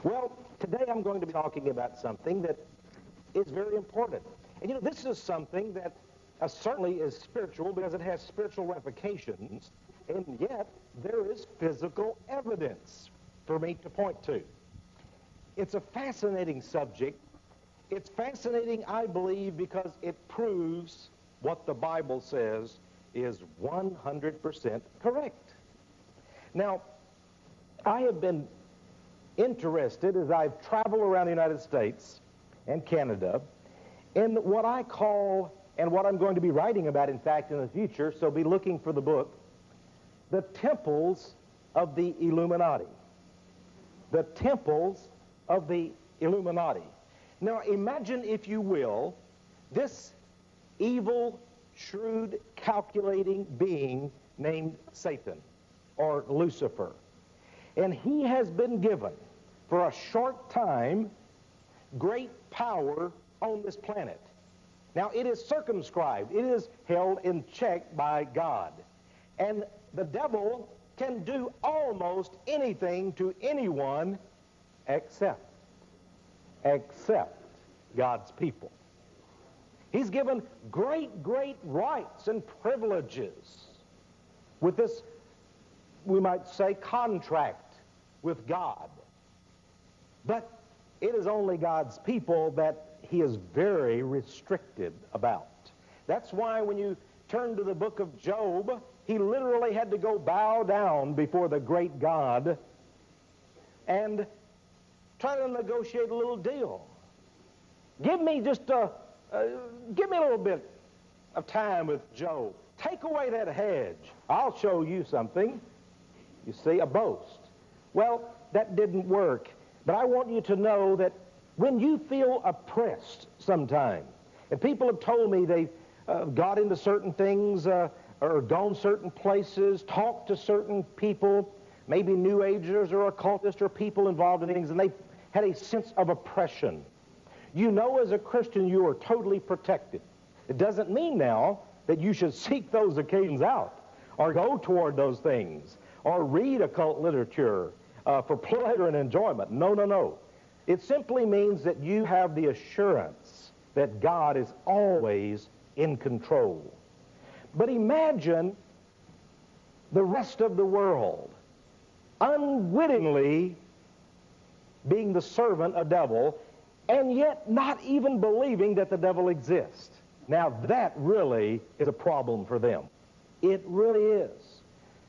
Well, today I'm going to be talking about something that is very important. And you know, this is something that certainly is spiritual because it has spiritual ramifications, and yet there is physical evidence for me to point to. It's a fascinating subject. It's fascinating, I believe, because it proves what the Bible says is 100% correct. Now, I have been interested as I've traveled around the United States and Canada in what I call, and what I'm going to be writing about, in fact, in the future, so be looking for the book, the temples of the Illuminati. The temples of the Illuminati. Now, imagine, if you will, this evil, shrewd, calculating being named Satan, or Lucifer. And he has been given, for a short time, great power on this planet. Now, it is circumscribed. It is held in check by God. And the devil can do almost anything to anyone except God's people. He's given great rights and privileges with this, we might say, contract with God. But it is only God's people that he is very restricted about. That's why when you turn to the book of Job, he literally had to go bow down before the great God and try to negotiate a little deal. Give me a little bit of time with Job. Take away that hedge. I'll show you something. You see, a boast. Well, that didn't work. But I want you to know that when you feel oppressed sometime, and people have told me they've got into certain things or gone certain places, talked to certain people, maybe New Agers or occultists or people involved in things, and they had a sense of oppression. You know, as a Christian, you are totally protected. It doesn't mean now that you should seek those occasions out or go toward those things or read occult literature for pleasure and enjoyment. No. It simply means that you have the assurance that God is always in control. But imagine the rest of the world unwittingly being the servant of the devil, and yet not even believing that the devil exists. Now that really is a problem for them. It really is.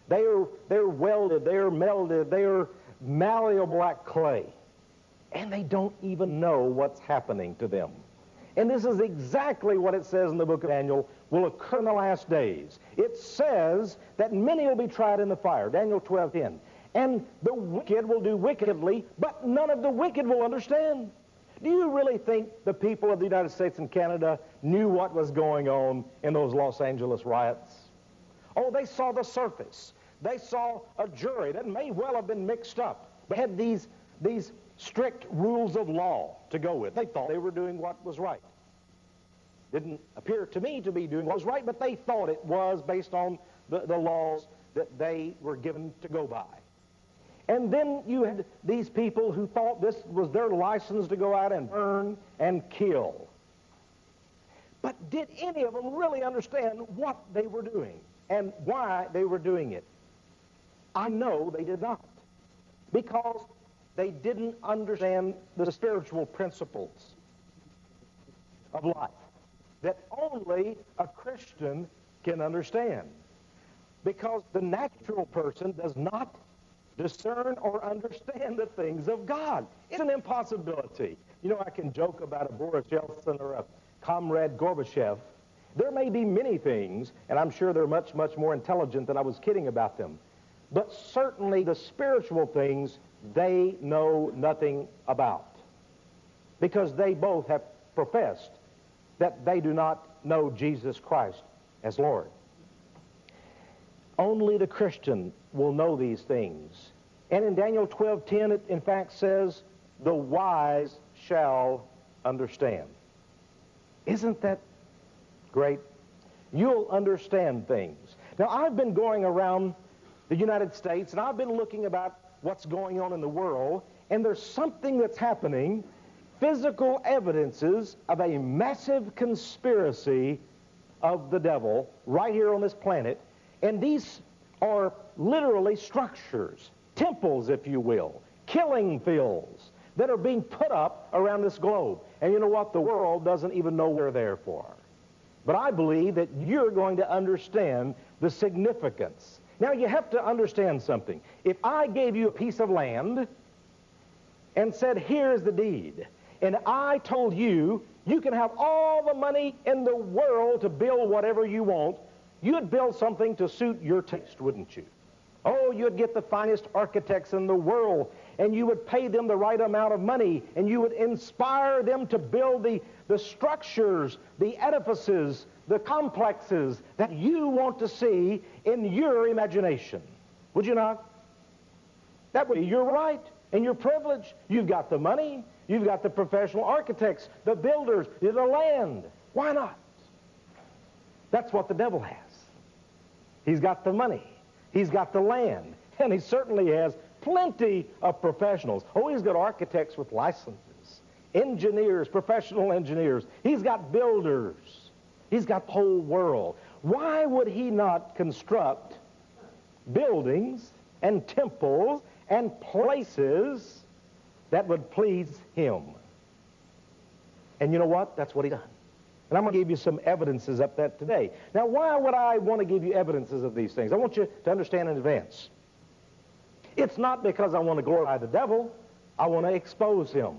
They're welded, they're melded, they're malleable like clay. And they don't even know what's happening to them. And this is exactly what it says in the book of Daniel will occur in the last days. It says that many will be tried in the fire, Daniel 12:10. And the wicked will do wickedly, but none of the wicked will understand. Do you really think the people of the United States and Canada knew what was going on in those Los Angeles riots? Oh, they saw the surface. They saw a jury that may well have been mixed up, but had these strict rules of law to go with. They thought they were doing what was right. Didn't appear to me to be doing what was right, but they thought it was based on the laws that they were given to go by. And then you had these people who thought this was their license to go out and burn and kill. But did any of them really understand what they were doing and why they were doing it? I know they did not, because they didn't understand the spiritual principles of life that only a Christian can understand, because the natural person does not discern or understand the things of God. It's an impossibility. You know, I can joke about a Boris Yeltsin or a Comrade Gorbachev. There may be many things, and I'm sure they're much more intelligent than I was kidding about them. But certainly the spiritual things they know nothing about, because they both have professed that they do not know Jesus Christ as Lord. Only the Christian will know these things. And in Daniel 12:10, it in fact says, the wise shall understand. Isn't that great? You'll understand things. Now, I've been going around the United States, and I've been looking about what's going on in the world, And there's something that's happening, physical evidences of a massive conspiracy of the devil right here on this planet. And these are literally structures, temples, if you will, killing fields that are being put up around this globe. And you know what? The world doesn't even know we're there for. But I believe that you're going to understand the significance. Now, you have to understand something. If I gave you a piece of land and said, here's the deed, and I told you, you can have all the money in the world to build whatever you want, you'd build something to suit your taste, wouldn't you? Oh, you'd get the finest architects in the world, and you would pay them the right amount of money, and you would inspire them to build the structures, the edifices, the complexes that you want to see in your imagination. Would you not? That would be your right and your privilege. You've got the money, you've got the professional architects, the builders, the land. Why not? That's what the devil has. He's got the money, he's got the land, and he certainly has plenty of professionals. Oh, he's got architects with licenses, engineers, professional engineers. He's got builders. He's got the whole world. Why would he not construct buildings and temples and places that would please him? And you know what? That's what he done. And I'm going to give you some evidences of that today. Now, why would I want to give you evidences of these things? I want you to understand in advance. It's not because I want to glorify the devil. I want to expose him.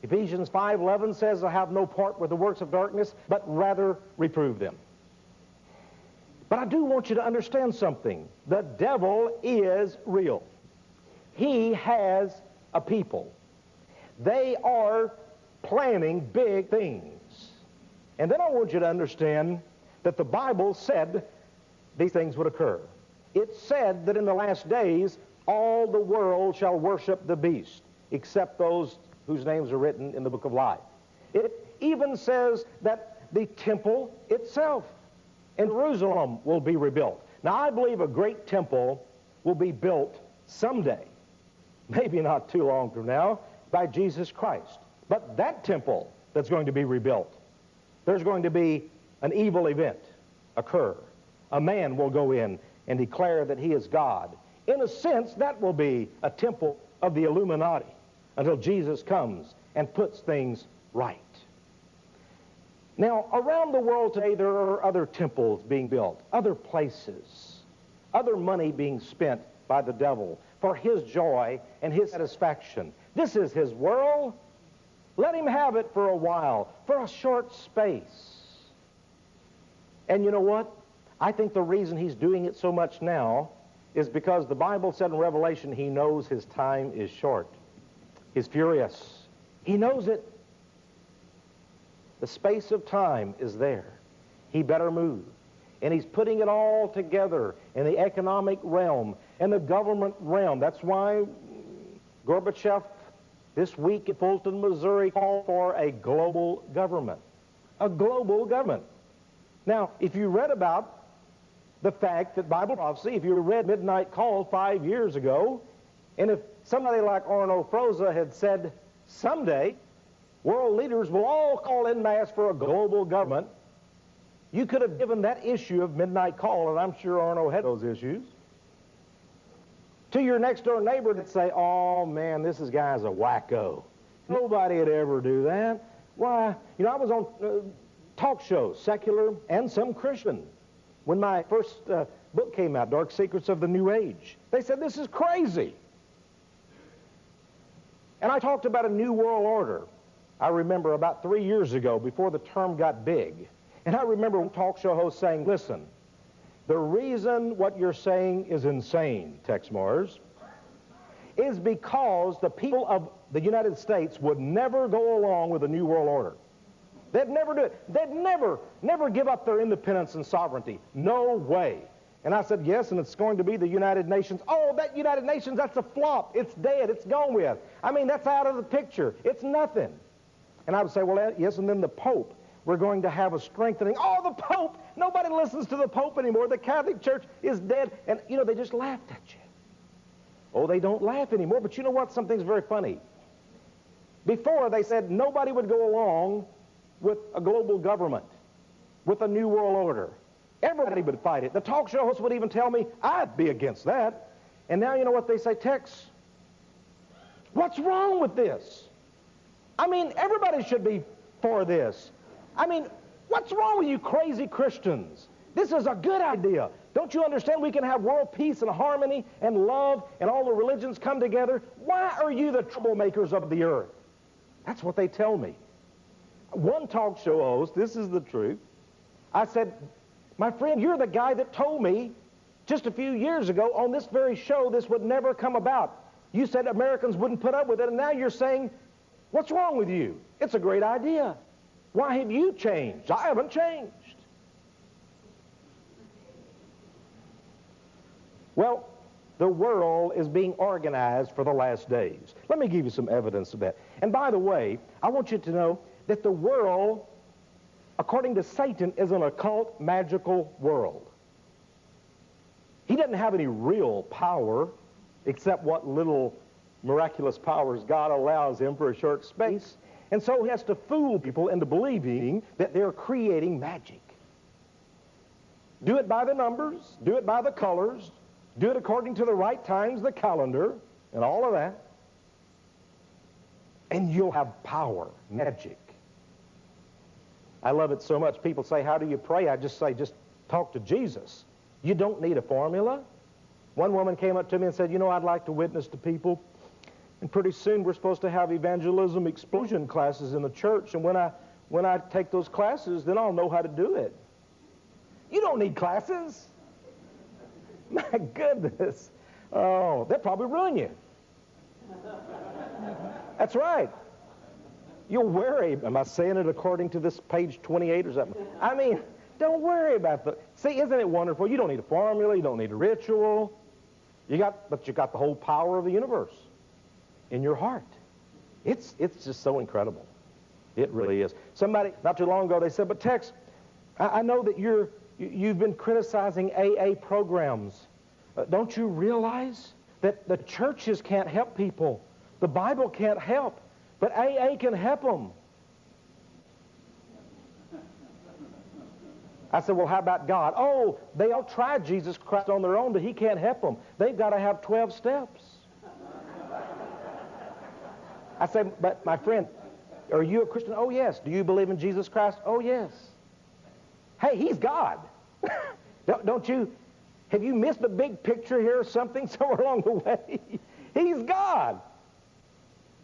Ephesians 5:11 says, I have no part with the works of darkness, but rather reprove them. But I do want you to understand something. The devil is real. He has a people. They are planning big things. And then I want you to understand that the Bible said these things would occur. It said that in the last days, all the world shall worship the beast, except those whose names are written in the book of life. It even says that the temple itself in Jerusalem will be rebuilt. Now, I believe a great temple will be built someday, maybe not too long from now, by Jesus Christ. But that temple that's going to be rebuilt, there's going to be an evil event occur. A man will go in and declare that he is God. In a sense, that will be a temple of the Illuminati until Jesus comes and puts things right. Now, around the world today, there are other temples being built, other places, other money being spent by the devil for his joy and his satisfaction. This is his world. Let him have it for a while, for a short space. And you know what? I think the reason he's doing it so much now is because the Bible said in Revelation he knows his time is short. He's furious. He knows it. The space of time is there. He better move. And he's putting it all together in the economic realm and the government realm. That's why Gorbachev this week at Fulton, Missouri, called for a global government. A global government. Now, if you read about the fact that Bible prophecy, if you read Midnight Call 5 years ago, and if somebody like Arno Froza had said, someday, world leaders will all call en masse for a global government, you could have given that issue of Midnight Call, and I'm sure Arno had those issues, to your next-door neighbor to say, oh, man, this guy's a wacko. Nobody would ever do that. Why? You know, I was on talk shows, secular and some Christian, when my first book came out, Dark Secrets of the New Age. They said, this is crazy. And I talked about a new world order. I remember about 3 years ago, before the term got big. And I remember one talk show host saying, listen, the reason what you're saying is insane, Texe Mars, is because the people of the United States would never go along with the New World Order. They'd never do it. They'd never give up their independence and sovereignty. No way. And I said, yes, and it's going to be the United Nations. Oh, that United Nations, that's a flop. It's dead. It's gone with. I mean, that's out of the picture. It's nothing. And I would say, well, yes, and then the Pope. We're going to have a strengthening. Oh, the Pope! Nobody listens to the Pope anymore. The Catholic Church is dead. And, you know, they just laughed at you. Oh, they don't laugh anymore. But you know what? Something's very funny. Before, they said nobody would go along with a global government, with a new world order. Everybody would fight it. The talk show host would even tell me I'd be against that. And now you know what they say, Texe? What's wrong with this? I mean, everybody should be for this. I mean, what's wrong with you crazy Christians? This is a good idea. Don't you understand we can have world peace and harmony and love and all the religions come together? Why are you the troublemakers of the earth? That's what they tell me. One talk show host, this is the truth, I said, my friend, you're the guy that told me just a few years ago on this very show this would never come about. You said Americans wouldn't put up with it, and now you're saying, what's wrong with you? It's a great idea. Why have you changed? I haven't changed. Well, the world is being organized for the last days. Let me give you some evidence of that. And by the way, I want you to know that the world, according to Satan, is an occult, magical world. He doesn't have any real power except what little miraculous powers God allows him for a short space. And so he has to fool people into believing that they're creating magic. Do it by the numbers, do it by the colors, do it according to the right times, the calendar, and all of that. And you'll have power, magic. I love it so much. People say, how do you pray? I just say, just talk to Jesus. You don't need a formula. One woman came up to me and said, you know, I'd like to witness to people. And pretty soon we're supposed to have evangelism explosion classes in the church. And when I take those classes, then I'll know how to do it. You don't need classes. My goodness. Oh, they'll probably ruin you. That's right. You'll worry. Am I saying it according to this page 28 or something? I mean, don't worry about the... See, isn't it wonderful? You don't need a formula. You don't need a ritual. But you got the whole power of the universe in your heart. It's just so incredible. It really is. Somebody, not too long ago, they said, but Texe, I know that you've been criticizing AA programs. Don't you realize that the churches can't help people? The Bible can't help, but AA can help them. I said, well, how about God? Oh, they all tried Jesus Christ on their own, but he can't help them. They've got to have 12 steps. I said, but my friend, are you a Christian? Oh, yes. Do you believe in Jesus Christ? Oh, yes. Hey, he's God. Don't you? Have you missed the big picture here or something somewhere along the way? He's God.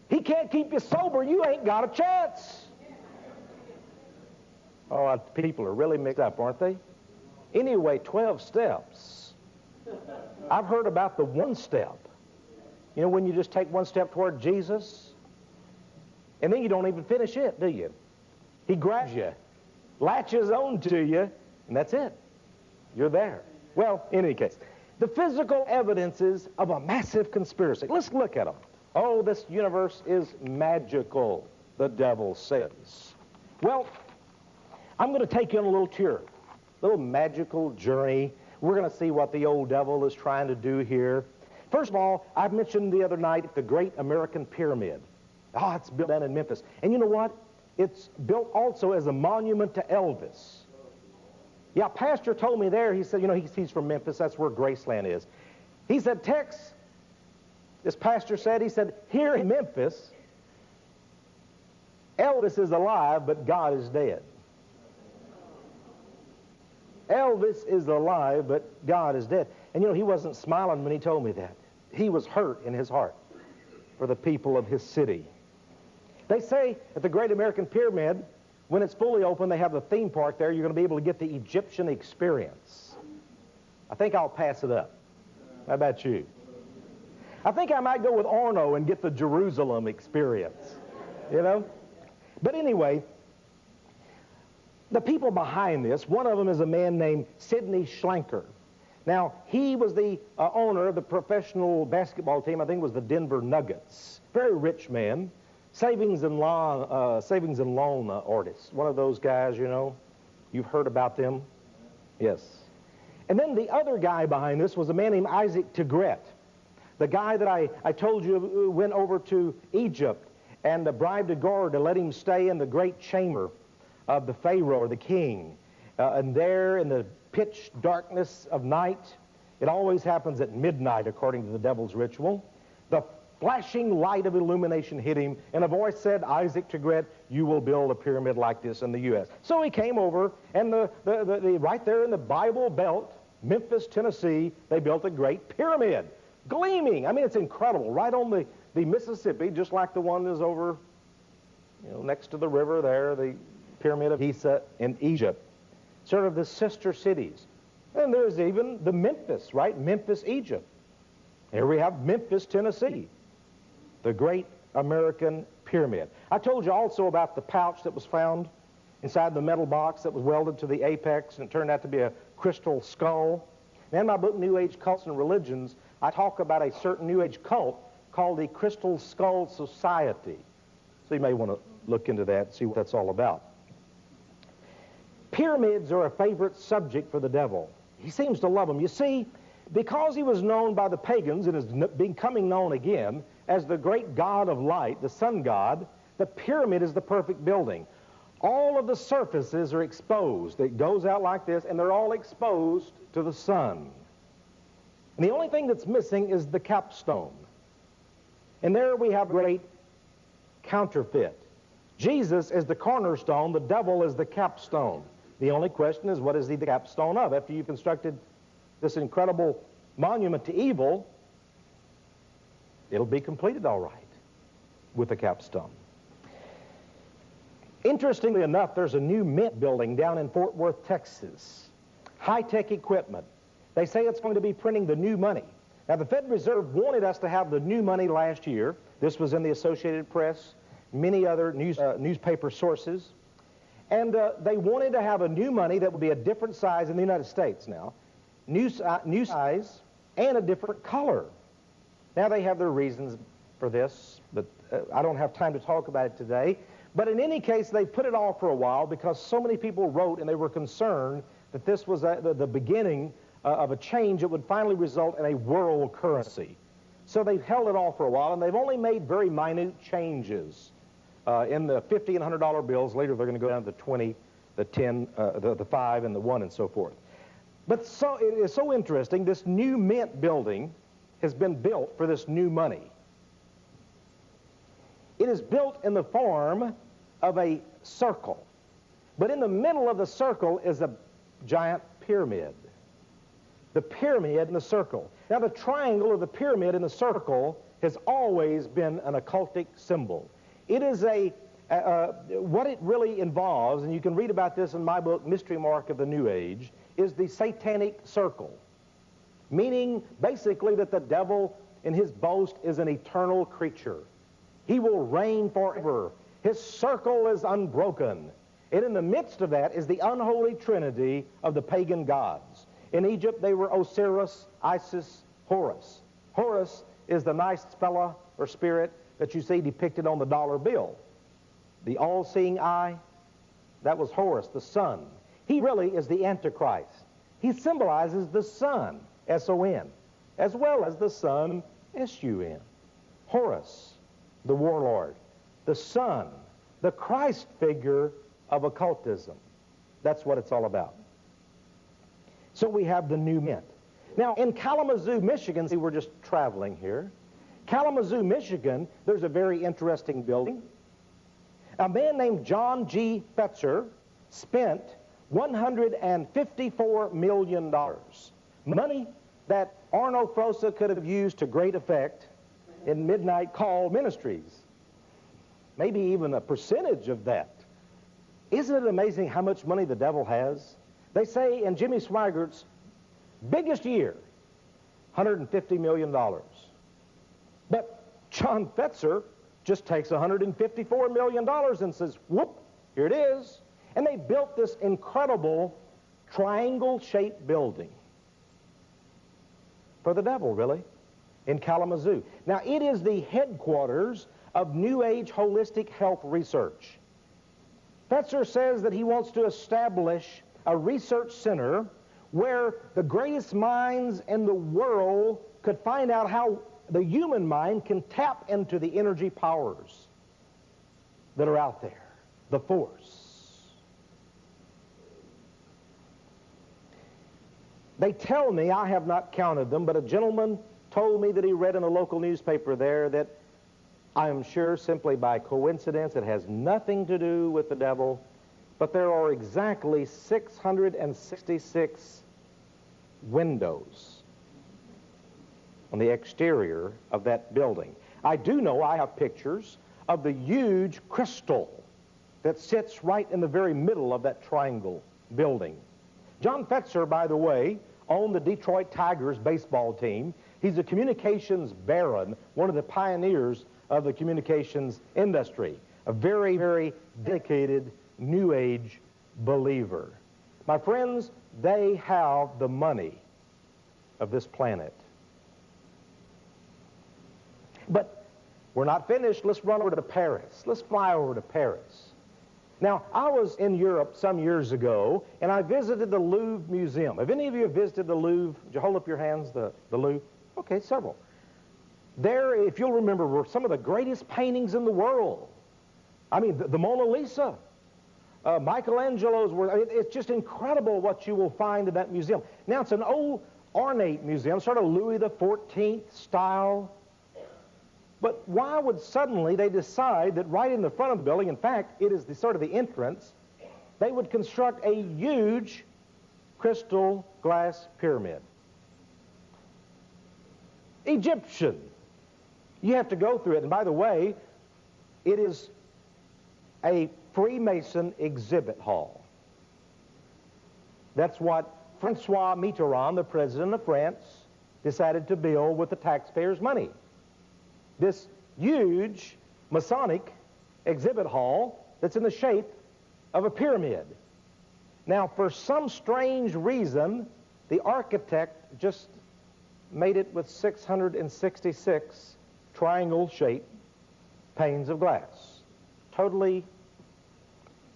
He can't keep you sober. You ain't got a chance. Oh, people are really mixed up, aren't they? Anyway, 12 steps. I've heard about the one step. You know, when you just take one step toward Jesus, and then you don't even finish it, do you? He grabs you, latches on to you, and that's it. You're there. Well, in any case, the physical evidences of a massive conspiracy. Let's look at them. Oh, this universe is magical, the devil says. Well, I'm going to take you on a little tour, a little magical journey. We're going to see what the old devil is trying to do here. First of all, I mentioned the other night the Great American Pyramid. Oh, it's built down in Memphis. And you know what? It's built also as a monument to Elvis. Yeah, pastor told me there, he said, you know, he's from Memphis. That's where Graceland is. He said, Texe, this pastor said, he said, here in Memphis, Elvis is alive, but God is dead. Elvis is alive, but God is dead. And you know, he wasn't smiling when he told me that. He was hurt in his heart for the people of his city. They say at the Great American Pyramid, when it's fully open, they have the theme park there. You're going to be able to get the Egyptian experience. I think I'll pass it up. How about you? I think I might go with Orno and get the Jerusalem experience, you know? But anyway, the people behind this, one of them is a man named Sidney Schlenker. Now, he was the owner of the professional basketball team. I think it was the Denver Nuggets. Very rich man. Savings and loan artist. One of those guys, you know. You've heard about them. Yes. And then the other guy behind this was a man named Isaac Tigret. The guy that I told you went over to Egypt and bribed a guard to let him stay in the great chamber of the Pharaoh or the king. And there in the pitch darkness of night, it always happens at midnight according to the devil's ritual, the flashing light of illumination hit him, and a voice said, Isaac Tegret, you will build a pyramid like this in the U.S. So he came over, and right there in the Bible Belt, Memphis, Tennessee, they built a great pyramid, gleaming. I mean, it's incredible, right on the Mississippi, just like the one that's over, next to the river there, the Pyramid of Giza in Egypt, sort of the sister cities. And there's even the Memphis, right? Memphis, Egypt. Here we have Memphis, Tennessee, the great American pyramid. I told you also about the pouch that was found inside the metal box that was welded to the apex, and it turned out to be a crystal skull. And in my book, New Age Cults and Religions, I talk about a certain New Age cult called the Crystal Skull Society. So you may want to look into that and see what that's all about. Pyramids are a favorite subject for the devil. He seems to love them. You see, because he was known by the pagans and is becoming known again as the great god of light, the sun god, the pyramid is the perfect building. All of the surfaces are exposed. It goes out like this, and they're all exposed to the sun. And the only thing that's missing is the capstone. And there we have great counterfeit. Jesus is the cornerstone, the devil is the capstone. The only question is, what is he the capstone of? After you've constructed this incredible monument to evil, it'll be completed all right with the capstone. Interestingly enough, there's a new mint building down in Fort Worth, Texas. High-tech equipment. They say it's going to be printing the new money. Now, the Federal Reserve wanted us to have the new money last year. This was in the Associated Press, many other newspaper sources. And they wanted to have a new money that would be a different size in the United States now. New size and a different color. Now, they have their reasons for this, but I don't have time to talk about it today. But in any case, they put it off for a while because so many people wrote and they were concerned that this was the beginning of a change that would finally result in a world currency. So they've held it off for a while, and they've only made very minute changes. In the $50 and $100 bills, later they're going to go down to the 20, the 10, the 5, and the 1, and so forth. But so it is so interesting, this new mint building has been built for this new money. It is built in the form of a circle. But in the middle of the circle is a giant pyramid. The pyramid and the circle. Now, the triangle or the pyramid and the circle has always been an occultic symbol. It is what it really involves, and you can read about this in my book, Mystery Mark of the New Age, is the satanic circle. Meaning, basically, that the devil in his boast is an eternal creature. He will reign forever. His circle is unbroken. And in the midst of that is the unholy trinity of the pagan gods. In Egypt, they were Osiris, Isis, Horus. Horus is the nice fella or spirit that you see depicted on the dollar bill. The all-seeing eye, that was Horus, the sun. He really is the Antichrist. He symbolizes the sun, S-O-N, as well as the sun, S-U-N. Horus, the warlord. The sun, the Christ figure of occultism. That's what it's all about. So we have the new mint. Now, in Kalamazoo, Michigan, see, we're just traveling here. Kalamazoo, Michigan, there's a very interesting building. A man named John G. Fetzer spent $154 million. Money that Arno Frosa could have used to great effect in midnight call ministries. Maybe even a percentage of that. Isn't it amazing how much money the devil has? They say in Jimmy Swiggert's biggest year, $150 million. But John Fetzer just takes $154 million and says, whoop, here it is. And they built this incredible triangle-shaped building for the devil, really, in Kalamazoo. Now, it is the headquarters of New Age holistic health research. Fetzer says that he wants to establish a research center where the greatest minds in the world could find out how the human mind can tap into the energy powers that are out there, the force. They tell me, I have not counted them, but a gentleman told me that he read in a local newspaper there that I am sure simply by coincidence, it has nothing to do with the devil, but there are exactly 666 windows on the exterior of that building. I do know I have pictures of the huge crystal that sits right in the very middle of that triangle building. John Fetzer, by the way, owned the Detroit Tigers baseball team. He's a communications baron, one of the pioneers of the communications industry, a very, very dedicated New Age believer. My friends, they have the money of this planet. But we're not finished. Let's run over to Paris. Let's fly over to Paris. Now, I was in Europe some years ago, and I visited the Louvre Museum. Have any of you visited the Louvre? Did you hold up your hands, the Louvre? Okay, several. There, if you'll remember, were some of the greatest paintings in the world. I mean, the Mona Lisa, Michelangelo's work. I mean, it's just incredible what you will find in that museum. Now, it's an old, ornate museum, sort of Louis XIV style. But why would suddenly they decide that right in the front of the building, in fact, it is the sort of the entrance, they would construct a huge crystal glass pyramid? Egyptian. You have to go through it. And by the way, it is a Freemason exhibit hall. That's what Francois Mitterrand, the president of France, decided to build with the taxpayers' money. This huge Masonic exhibit hall that's in the shape of a pyramid. Now, for some strange reason, the architect just made it with 666 triangle-shaped panes of glass. Totally,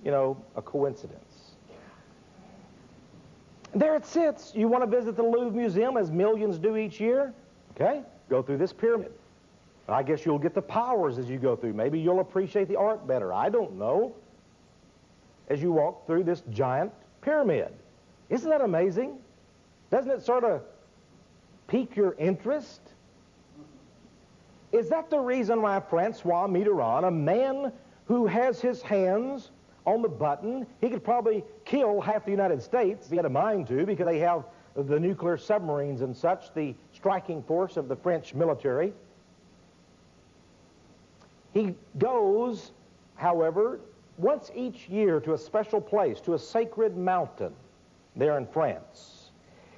a coincidence. There it sits. You want to visit the Louvre Museum, as millions do each year? Okay, go through this pyramid. I guess you'll get the powers as you go through. Maybe you'll appreciate the art better. I don't know. As you walk through this giant pyramid. Isn't that amazing? Doesn't it sort of pique your interest? Is that the reason why Francois Mitterrand, a man who has his hands on the button, he could probably kill half the United States if he had a mind to, because they have the nuclear submarines and such, the striking force of the French military. He goes, however, once each year to a special place, to a sacred mountain there in France.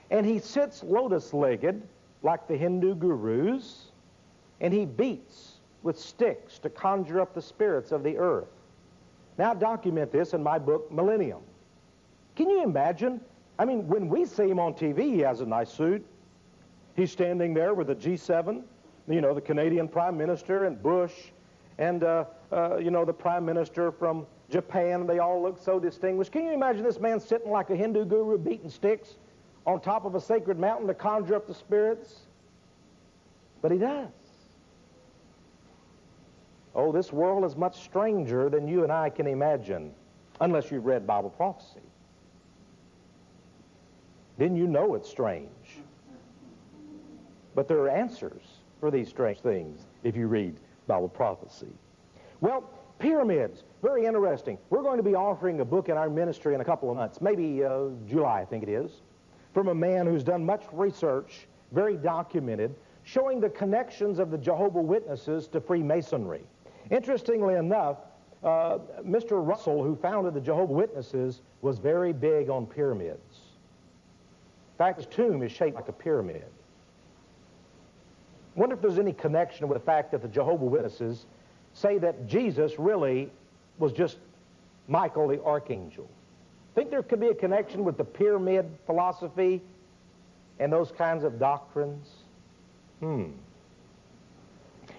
And he sits lotus-legged, like the Hindu gurus, and he beats with sticks to conjure up the spirits of the earth. Now, I document this in my book, Millennium. Can you imagine? I mean, when we see him on TV, he has a nice suit. He's standing there with the G7, the Canadian Prime Minister, and Bush, and, the Prime Minister from Japan. They all look so distinguished. Can you imagine this man sitting like a Hindu guru beating sticks on top of a sacred mountain to conjure up the spirits? But he does. Oh, this world is much stranger than you and I can imagine, unless you've read Bible prophecy. Then you know it's strange. But there are answers for these strange things if you read Bible prophecy. Well, pyramids, very interesting. We're going to be offering a book in our ministry in a couple of months, maybe July, I think it is, from a man who's done much research, very documented, showing the connections of the Jehovah's Witnesses to Freemasonry. Interestingly enough, Mr. Russell, who founded the Jehovah's Witnesses, was very big on pyramids. In fact, his tomb is shaped like a pyramid. I wonder if there's any connection with the fact that the Jehovah's Witnesses say that Jesus really was just Michael the Archangel. Think there could be a connection with the pyramid philosophy and those kinds of doctrines? You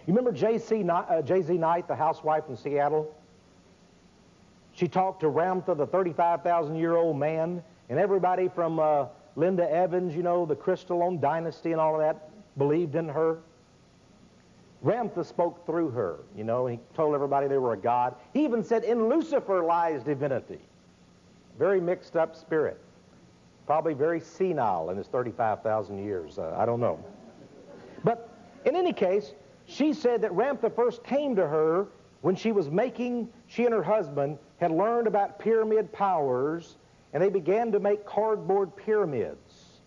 remember J.Z. Knight, the housewife in Seattle? She talked to Ramtha, the 35,000-year-old man, and everybody from Linda Evans, the Crystal on Dynasty and all of that, believed in her. Ramtha spoke through her, you know, and he told everybody they were a god. He even said, in Lucifer lies divinity. Very mixed up spirit. Probably very senile in his 35,000 years. I don't know. But in any case, she said that Ramtha first came to her when she and her husband had learned about pyramid powers, and they began to make cardboard pyramids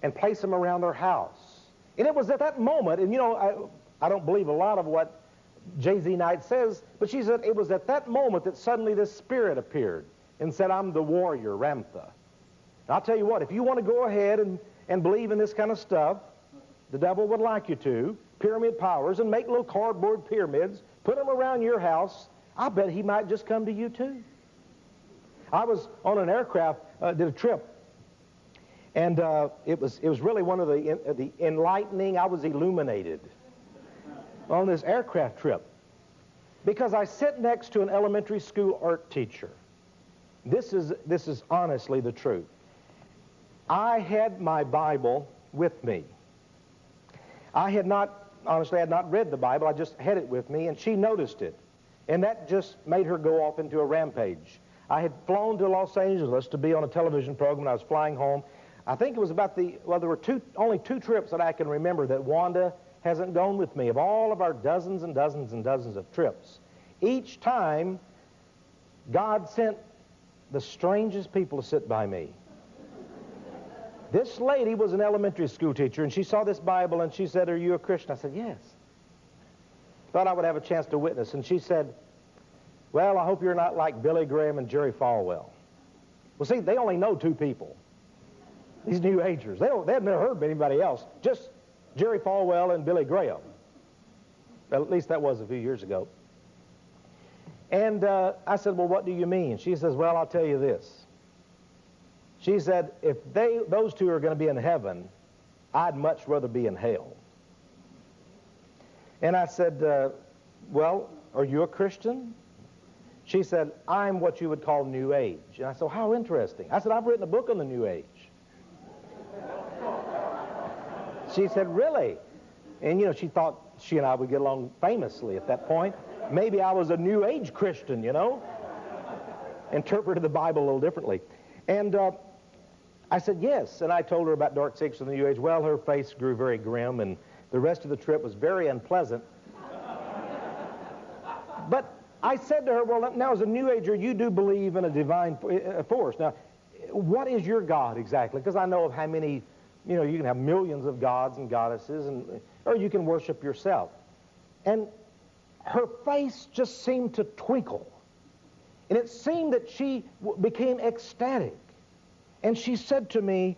and place them around their house. And it was at that moment, and you know, I don't believe a lot of what J.Z. Knight says, but she said it was at that moment that suddenly this spirit appeared and said, I'm the warrior, Ramtha. And I'll tell you what, if you want to go ahead and believe in this kind of stuff, the devil would like you to, pyramid powers, and make little cardboard pyramids, put them around your house, I bet he might just come to you too. I was on an aircraft, did a trip, and it was really one of the enlightening, I was illuminated on this aircraft trip because I sit next to an elementary school art teacher. This is honestly the truth. I had my Bible with me. I had not read the Bible, I just had it with me, and she noticed it. And that just made her go off into a rampage. I had flown to Los Angeles to be on a television program when I was flying home. I think it was about there were only two trips that I can remember that Wanda hasn't gone with me, of all of our dozens and dozens and dozens of trips. Each time, God sent the strangest people to sit by me. This lady was an elementary school teacher, and she saw this Bible, and she said, are you a Christian? I said, yes. Thought I would have a chance to witness. And she said, well, I hope you're not like Billy Graham and Jerry Falwell. Well, see, they only know two people, these New Agers. They have never heard of anybody else, just Jerry Falwell and Billy Graham. At least that was a few years ago. And I said, well, what do you mean? She says, well, I'll tell you this. She said, if those two are going to be in heaven, I'd much rather be in hell. And I said, well, are you a Christian? She said, I'm what you would call New Age. And I said, how interesting. I said, I've written a book on the New Age. She said, really? And, you know, she thought she and I would get along famously at that point. Maybe I was a New Age Christian, you know? Interpreted the Bible a little differently. And I said, yes. And I told her about dark secrets of the New Age. Well, her face grew very grim, and the rest of the trip was very unpleasant. But I said to her, well, now as a New Ager, you do believe in a divine force. Now, what is your God exactly? Because I know of how many, you know, you can have millions of gods and goddesses, or you can worship yourself. And her face just seemed to twinkle. And it seemed that she became ecstatic. And she said to me,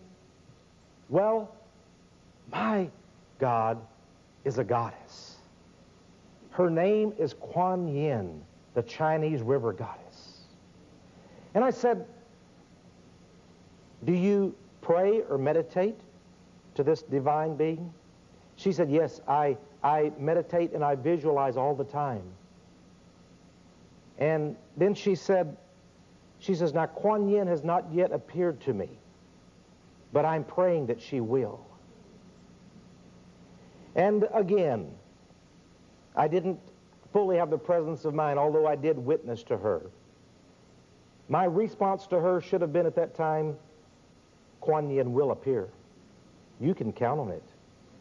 well, my God is a goddess. Her name is Kuan Yin, the Chinese river goddess. And I said, do you pray or meditate to this divine being? She said, yes, I meditate and I visualize all the time. And then she says, now Kuan Yin has not yet appeared to me, but I'm praying that she will. And again, I didn't fully have the presence of mind, although I did witness to her. My response to her should have been at that time, Kuan Yin will appear. You can count on it.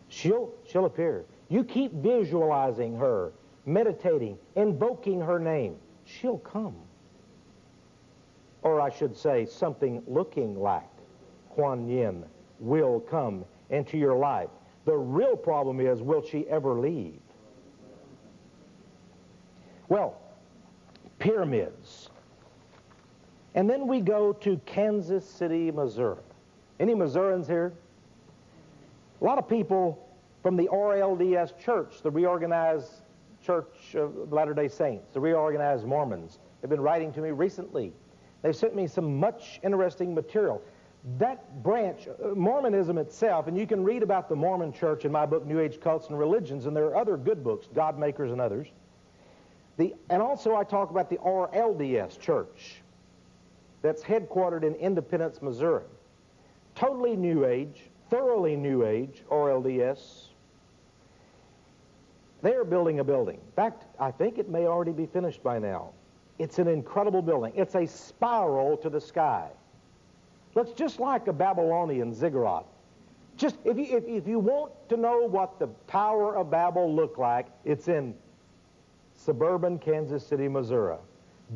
She'll appear. You keep visualizing her, meditating, invoking her name. She'll come. Or I should say, something looking like Kuan Yin will come into your life. The real problem is, will she ever leave? Well, pyramids. And then we go to Kansas City, Missouri. Any Missourians here? A lot of people from the RLDS Church, the Reorganized Church of Latter-day Saints, the Reorganized Mormons, have been writing to me recently. They've sent me some much interesting material. That branch, Mormonism itself, and you can read about the Mormon Church in my book, New Age Cults and Religions, and there are other good books, God Makers and others. And also I talk about the RLDS Church that's headquartered in Independence, Missouri. Totally New Age, thoroughly New Age, RLDS. They are building a building. In fact, I think it may already be finished by now. It's an incredible building. It's a spiral to the sky. Looks just like a Babylonian ziggurat. Just if you want to know what the Tower of Babel looked like, it's in suburban Kansas City, Missouri.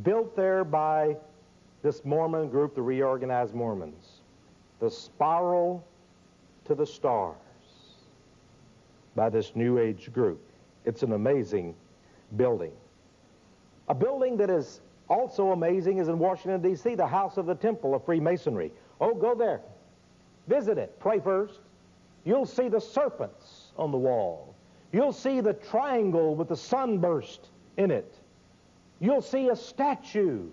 Built there by this Mormon group, the Reorganized Mormons. The spiral to the stars by this New Age group. It's an amazing building. A building that is also amazing is in Washington, D.C., the House of the Temple of Freemasonry. Oh, go there. Visit it. Pray first. You'll see the serpents on the wall. You'll see the triangle with the sunburst in it. You'll see a statue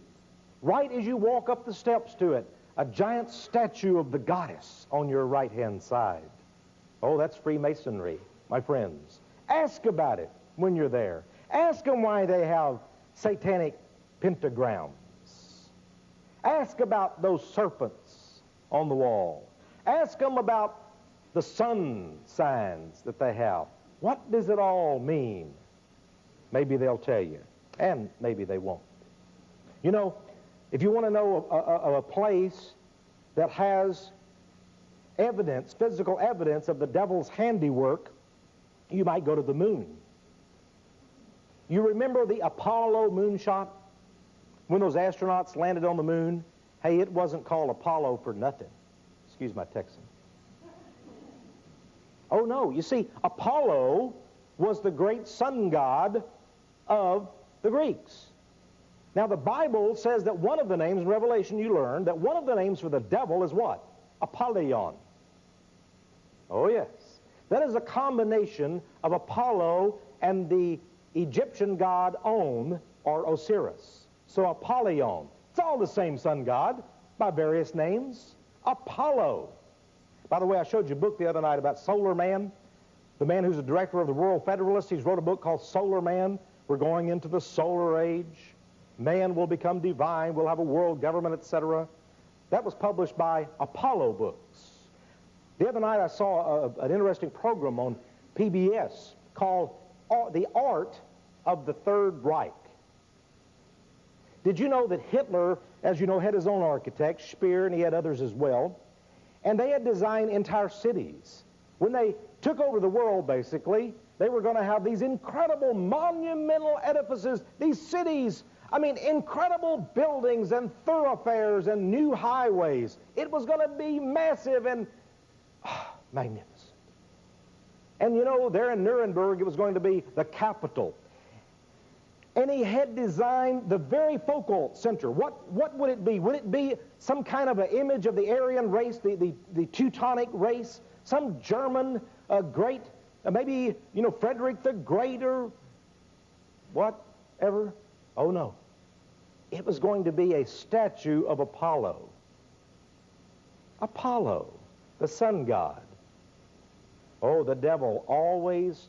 right as you walk up the steps to it, a giant statue of the goddess on your right-hand side. Oh, that's Freemasonry, my friends. Ask about it when you're there. Ask them why they have satanic pentagrams. Ask about those serpents on the wall. Ask them about the sun signs that they have. What does it all mean? Maybe they'll tell you, and maybe they won't. You know, if you want to know of a place that has evidence, physical evidence of the devil's handiwork, you might go to the moon. You remember the Apollo moonshot? When those astronauts landed on the moon? Hey, it wasn't called Apollo for nothing. Excuse my Texan. Oh, no. You see, Apollo was the great sun god of the Greeks. Now, the Bible says that one of the names, in Revelation you learn, that one of the names for the devil is what? Apollyon. Oh, yes. That is a combination of Apollo and the Egyptian god On, or Osiris. So Apollyon. It's all the same sun god by various names. Apollo. By the way, I showed you a book the other night about Solar Man. The man who's the director of the World Federalists, he's wrote a book called Solar Man. We're going into the solar age. Man will become divine. We'll have a world government, etc. That was published by Apollo Books. The other night I saw an interesting program on PBS called The Art of the Third Reich. Did you know that Hitler, as you know, had his own architect, Speer, and he had others as well, and they had designed entire cities. When they took over the world, basically, they were going to have these incredible monumental edifices, these cities, I mean, incredible buildings and thoroughfares and new highways. It was going to be massive and magnificent. And you know, there in Nuremberg, it was going to be the capital. And he had designed the very focal center. What would it be? Would it be some kind of an image of the Aryan race, the Teutonic race, some German great, maybe, you know, Frederick the Great or whatever? Oh, no. It was going to be a statue of Apollo. Apollo, the sun god. Oh, the devil always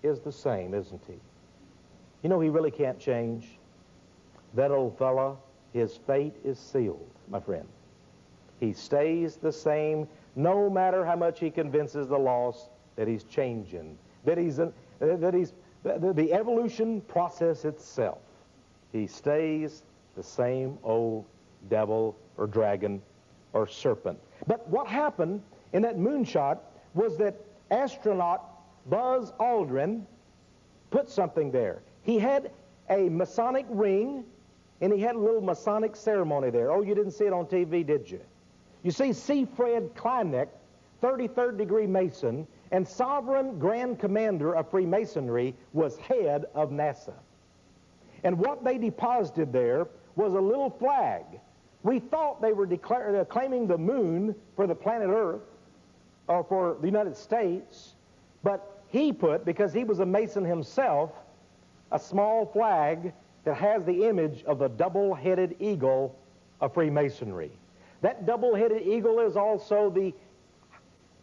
is the same, isn't he? You know, he really can't change. That old fella, his fate is sealed, my friend. He stays the same no matter how much he convinces the lost that he's changing, that the evolution process itself. He stays the same old devil or dragon or serpent. But what happened in that moonshot was that astronaut Buzz Aldrin put something there. He had a Masonic ring, and he had a little Masonic ceremony there. Oh, you didn't see it on TV, did you? You see, C. Fred Kleineck, 33rd degree Mason, and Sovereign Grand Commander of Freemasonry, was head of NASA. And what they deposited there was a little flag. We thought they were claiming the moon for the planet Earth, or for the United States, but he put, because he was a Mason himself, a small flag that has the image of the double-headed eagle of Freemasonry. That double-headed eagle is also the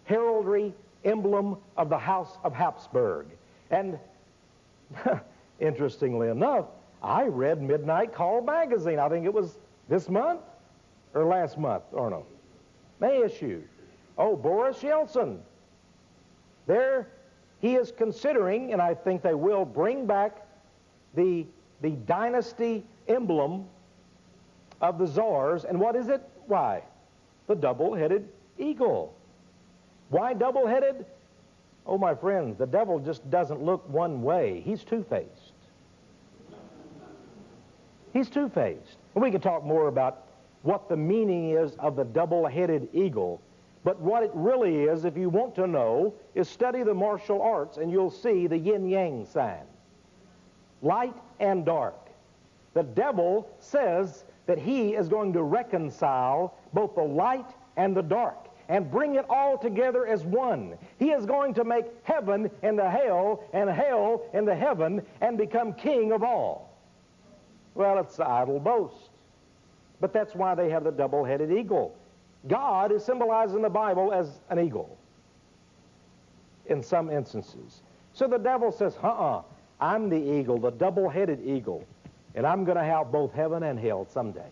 heraldry emblem of the House of Habsburg. And interestingly enough, I read Midnight Call magazine. I think it was this month or last month, or no, May issue. Oh, Boris Yeltsin. There he is considering, and I think they will, bring back the dynasty emblem of the czars. And what is it? Why? The double-headed eagle. Why double-headed? Oh, my friends, the devil just doesn't look one way. He's two-faced. He's two-faced. And we can talk more about what the meaning is of the double-headed eagle. But what it really is, if you want to know, is study the martial arts and you'll see the yin-yang sign. Light and dark. The devil says that he is going to reconcile both the light and the dark and bring it all together as one. He is going to make heaven into hell and hell into heaven and become king of all. Well, it's idle boast. But that's why they have the double-headed eagle. God is symbolized in the Bible as an eagle in some instances. So the devil says, I'm the eagle, the double-headed eagle, and I'm going to have both heaven and hell someday.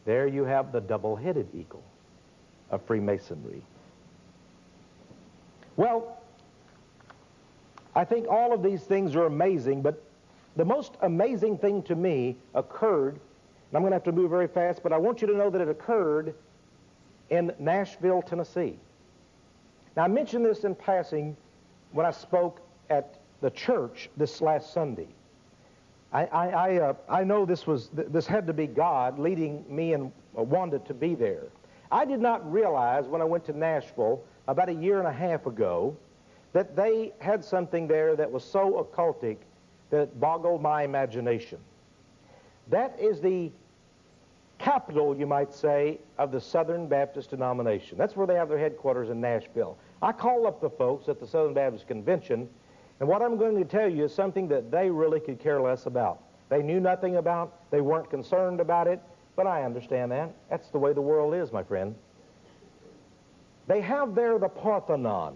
There you have the double-headed eagle of Freemasonry. Well, I think all of these things are amazing, but the most amazing thing to me occurred, and I'm going to have to move very fast, but I want you to know that it occurred in Nashville, Tennessee. Now, I mentioned this in passing when I spoke at the church this last Sunday. I know this had to be God leading me and Wanda to be there. I did not realize when I went to Nashville about a year and a half ago that they had something there that was so occultic that it boggled my imagination. That is the capital, you might say, of the Southern Baptist denomination. That's where they have their headquarters in Nashville. I called up the folks at the Southern Baptist Convention, and what I'm going to tell you is something that they really could care less about. They knew nothing about, they weren't concerned about it, but I understand that. That's the way the world is, my friend. They have there the Parthenon.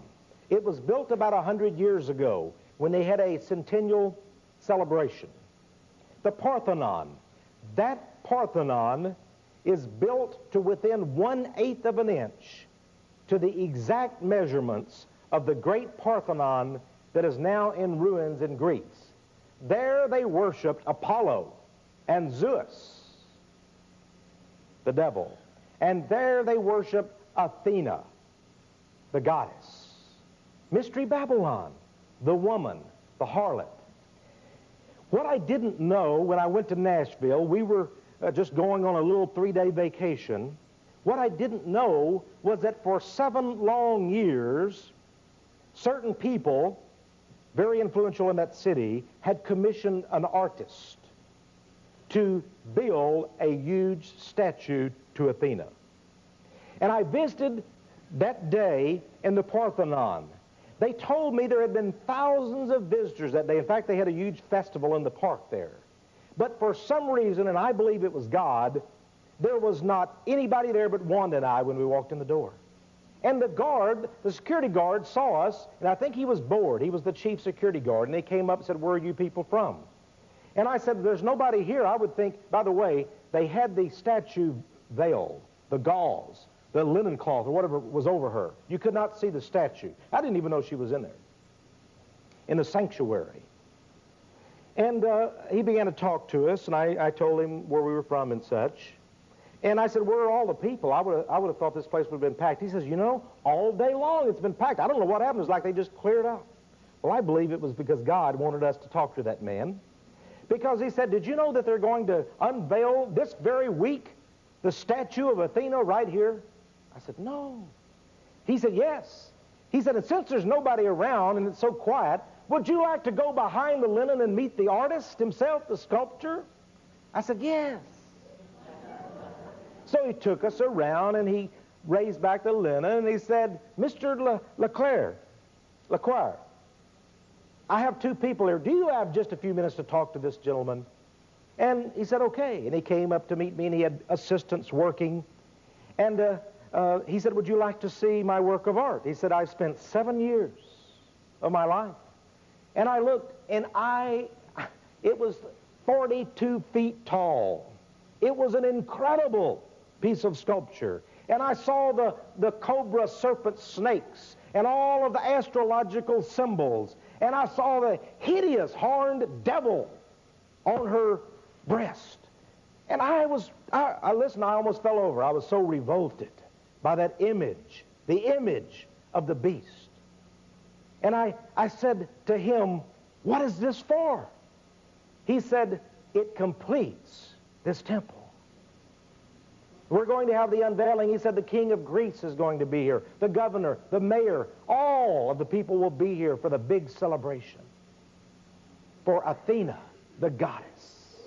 It was built about 100 years ago when they had a centennial celebration. The Parthenon. That Parthenon is built to within 1/8 of an inch to the exact measurements of the great Parthenon that is now in ruins in Greece. There they worshipped Apollo and Zeus, the devil. And there they worshiped Athena, the goddess. Mystery Babylon, the woman, the harlot. What I didn't know when I went to Nashville, we were just going on a little 3-day vacation. What I didn't know was that for 7 long years, certain people, very influential in that city, had commissioned an artist to build a huge statue to Athena. And I visited that day in the Parthenon. They told me there had been thousands of visitors that day. In fact, they had a huge festival in the park there. But for some reason, and I believe it was God, there was not anybody there but Wanda and I when we walked in the door. And the security guard saw us, and I think he was bored. He was the chief security guard, and he came up and said, "Where are you people from?" And I said, "There's nobody here." I would think, by the way, they had the statue veil, the gauze, the linen cloth, or whatever was over her. You could not see the statue. I didn't even know she was in there, in the sanctuary. And he began to talk to us, and I told him where we were from and such. And I said, "Where are all the people? I would have thought this place would have been packed." He says, "You know, all day long it's been packed. I don't know what happened. It's like they just cleared out." Well, I believe it was because God wanted us to talk to that man. Because he said, "Did you know that they're going to unveil this very week the statue of Athena right here?" I said, "No." He said, "Yes." He said, "And since there's nobody around and it's so quiet, would you like to go behind the linen and meet the artist himself, the sculptor?" I said, "Yes." So he took us around and he raised back the linen and he said, "Mr. Leclerc, I have 2 people here. Do you have just a few minutes to talk to this gentleman?" And he said, "Okay." And he came up to meet me and he had assistants working. And he said, "Would you like to see my work of art?" He said, "I spent 7 years of my life." And I looked and it was 42 feet tall. It was an incredible piece of sculpture. And I saw the cobra serpent snakes and all of the astrological symbols. And I saw the hideous horned devil on her breast. And I almost fell over. I was so revolted by that image, the image of the beast. And I said to him, "What is this for?" He said, "It completes this temple. We're going to have the unveiling." He said the king of Greece is going to be here, the governor, the mayor, all of the people will be here for the big celebration for Athena, the goddess.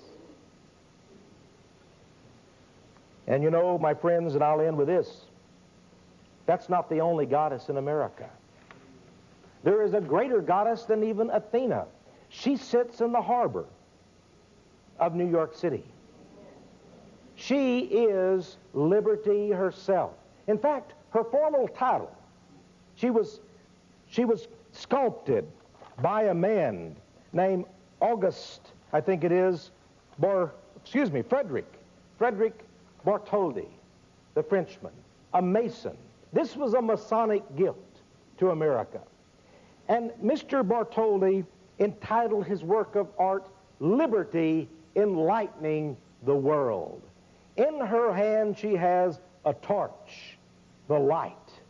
And you know, my friends, and I'll end with this, that's not the only goddess in America. There is a greater goddess than even Athena. She sits in the harbor of New York City. She is liberty herself. In fact, her formal title, she was sculpted by a man named Auguste, I think it is, Frederick Bartholdi, the Frenchman, a Mason. This was a Masonic gift to America. And Mr. Bartholdi entitled his work of art, "Liberty Enlightening the World." In her hand she has a torch, the light.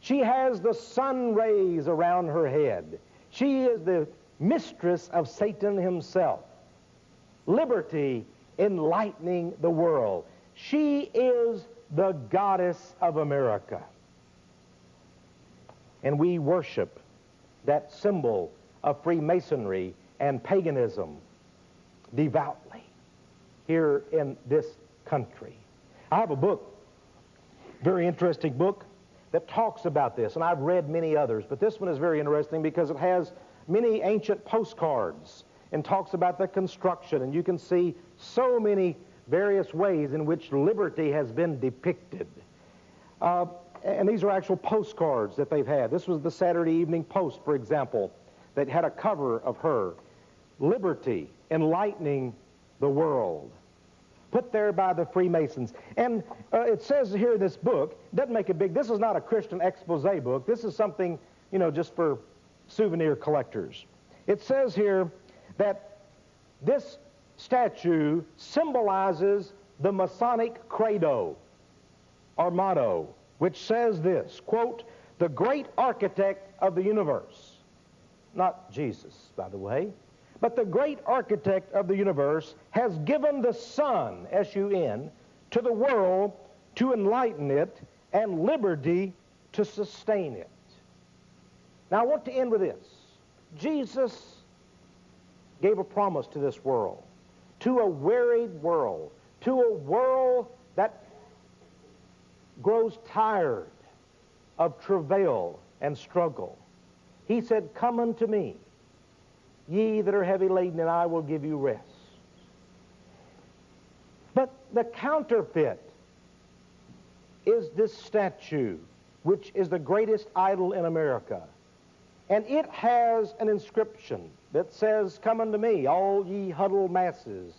She has the sun rays around her head. She is the mistress of Satan himself. Liberty enlightening the world. She is the goddess of America. And we worship that symbol of Freemasonry and paganism devoutly here in this country. I have a book, very interesting book, that talks about this, and I've read many others, but this one is very interesting because it has many ancient postcards and talks about the construction, and you can see so many various ways in which liberty has been depicted. And these are actual postcards that they've had. This was the Saturday Evening Post, for example, that had a cover of her, "Liberty Enlightening the World," put there by the Freemasons. And it says here in this book, doesn't make it big, this is not a Christian expose book, this is something, just for souvenir collectors. It says here that this statue symbolizes the Masonic credo, or motto, which says this, quote, "The great architect of the universe," not Jesus, by the way, but the great architect of the universe has given the sun, S-U-N, to the world to enlighten it and liberty to sustain it. Now I want to end with this. Jesus gave a promise to this world, to a wearied world, to a world that grows tired of travail and struggle. He said, "Come unto me, ye that are heavy laden, and I will give you rest." But the counterfeit is this statue, which is the greatest idol in America. And it has an inscription that says, "Come unto me, all ye huddled masses,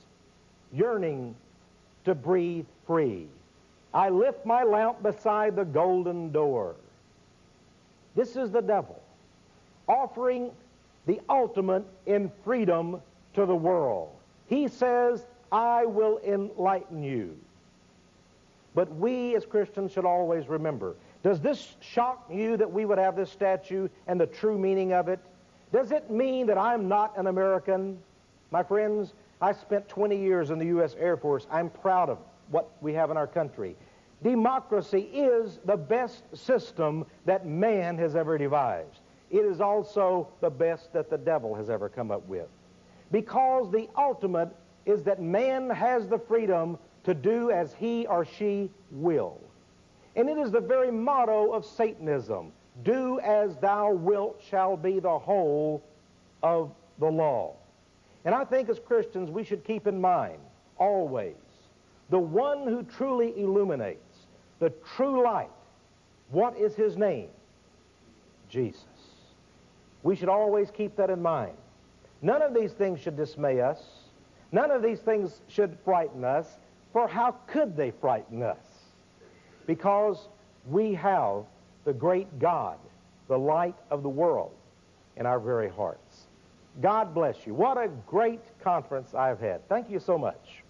yearning to breathe free. I lift my lamp beside the golden door." This is the devil offering the ultimate in freedom to the world. He says, "I will enlighten you." But we as Christians should always remember, does this shock you that we would have this statue and the true meaning of it? Does it mean that I'm not an American? My friends, I spent 20 years in the U.S. Air Force. I'm proud of what we have in our country. Democracy is the best system that man has ever devised. It is also the best that the devil has ever come up with. Because the ultimate is that man has the freedom to do as he or she will. And it is the very motto of Satanism. Do as thou wilt shall be the whole of the law. And I think as Christians we should keep in mind always the one who truly illuminates, the true light. What is his name? Jesus. We should always keep that in mind. None of these things should dismay us. None of these things should frighten us, for how could they frighten us? because we have the great God, the light of the world, in our very hearts. God bless you. What a great conference I've had. Thank you so much.